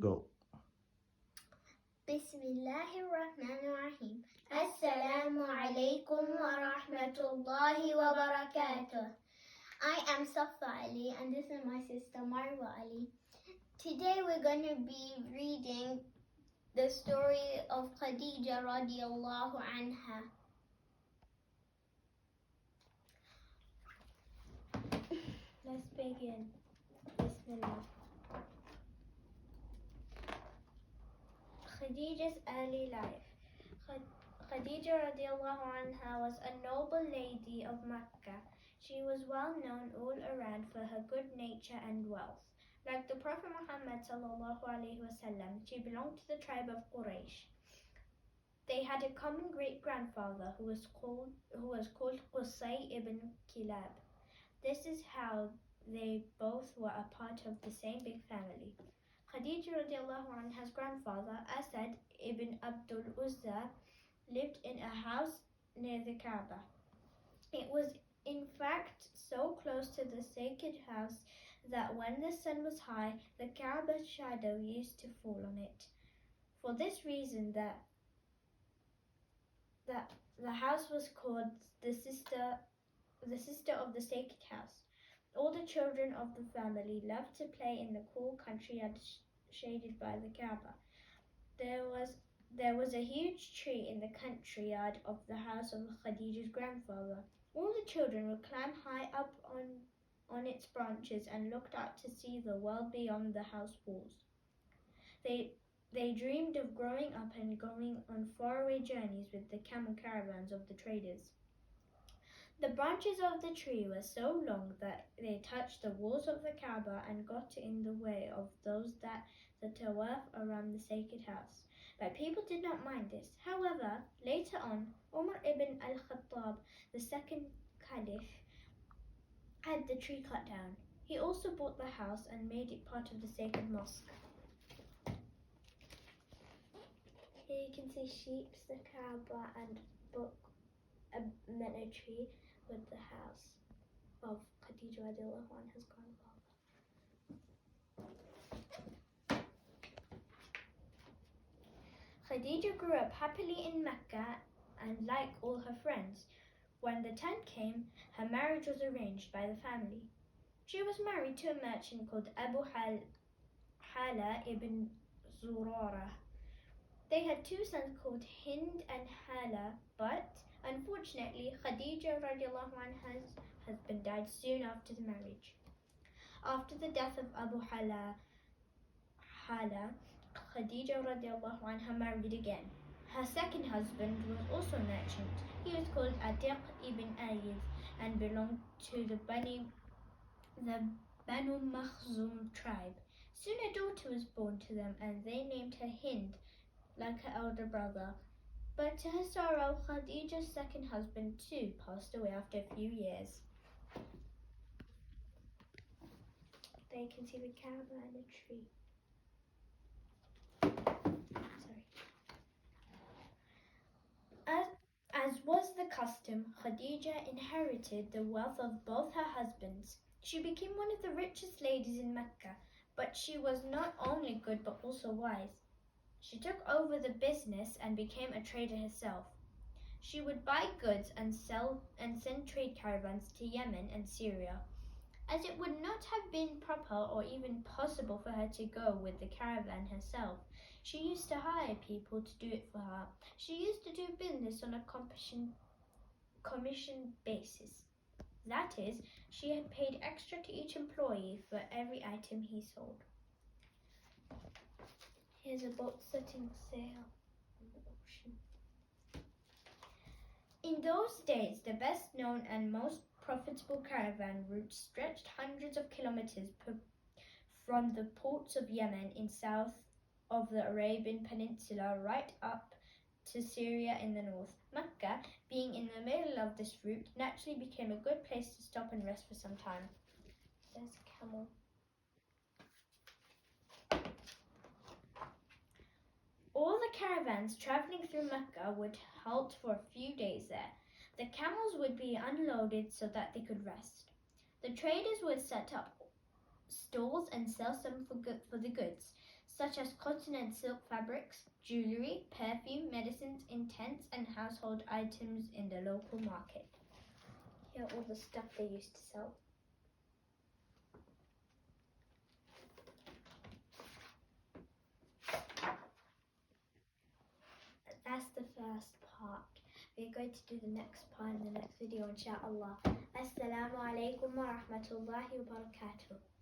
Go. Bismillahirrahmanirrahim. Assalamu alaykum wa rahmatullahi wa barakatuh. I am Safa Ali and this is my sister Marwa Ali. Today we're going to be reading the story of Khadijah radiallahu anha. Let's begin. Bismillah. Khadijah's early life. Khadijah radiallahu anha was a noble lady of Mecca. She was well known all around for her good nature and wealth. Like the Prophet Muhammad sallallahu alaihi wasallam, she belonged to the tribe of Quraysh. They had a common great-grandfather who was called Qusay ibn Kilab. This is how they both were a part of the same big family. Khadijah radiallahu anha's grandfather, Asad ibn Abdul Uzza, lived in a house near the Kaaba. It was in fact so close to the sacred house that when the sun was high, the Kaaba's shadow used to fall on it. For this reason that the house was called the sister of the sacred house. All the children of the family loved to play in the cool country yard shaded by the Kaaba. There was a huge tree in the country yard of the house of Khadijah's grandfather. All the children would climb high up on its branches and looked out to see the world beyond the house walls. They dreamed of growing up and going on faraway journeys with the camel caravans of the traders. The branches of the tree were so long that they touched the walls of the Kaaba and got in the way of those that the tawaf around the sacred house. But people did not mind this. However, later on, Umar ibn al-Khattab, the second caliph, had the tree cut down. He also bought the house and made it part of the sacred mosque. Here you can see sheep, the Kaaba, and then a tree with the house of Khadijah radiallahu anha's grandfather. Khadijah grew up happily in Mecca and like all her friends. When the time came, her marriage was arranged by the family. She was married to a merchant called Abu Hala ibn Zurara. They had two sons called Hind and Hala, but unfortunately Khadijah radiallahu anha's husband died soon after the marriage. After the death of Abu Hala, Khadijah radiallahu anha married again. Her second husband was also a merchant. He was called Atiq ibn Ayid and belonged to the Banu Makhzum tribe. Soon a daughter was born to them and they named her Hind, like her elder brother. But to her sorrow, Khadijah's second husband too passed away after a few years. There you can see the Kaaba and a tree. As was the custom, Khadijah inherited the wealth of both her husbands. She became one of the richest ladies in Mecca, but she was not only good but also wise. She took over the business and became a trader herself. She would buy goods and send trade caravans to Yemen and Syria. As it would not have been proper or even possible for her to go with the caravan herself, she used to hire people to do it for her. She used to do business on a commission basis. That is, she had paid extra to each employee for every item he sold. Here's a boat setting sail on the ocean. In those days, the best known and most profitable caravan routes stretched hundreds of kilometers from the ports of Yemen in south of the Arabian Peninsula right up to Syria in the north. Mecca, being in the middle of this route, naturally became a good place to stop and rest for some time. There's a camel. All the caravans traveling through Mecca would halt for a few days there. The camels would be unloaded so that they could rest. The traders would set up stalls and sell some for the goods. such as cotton and silk fabrics, jewellery, perfume, medicines in tents, and household items in the local market. Here are all the stuff they used to sell. That's the first part. We're going to do the next part in the next video, inshallah. Assalamu alaykum wa rahmatullahi wa barakatuh.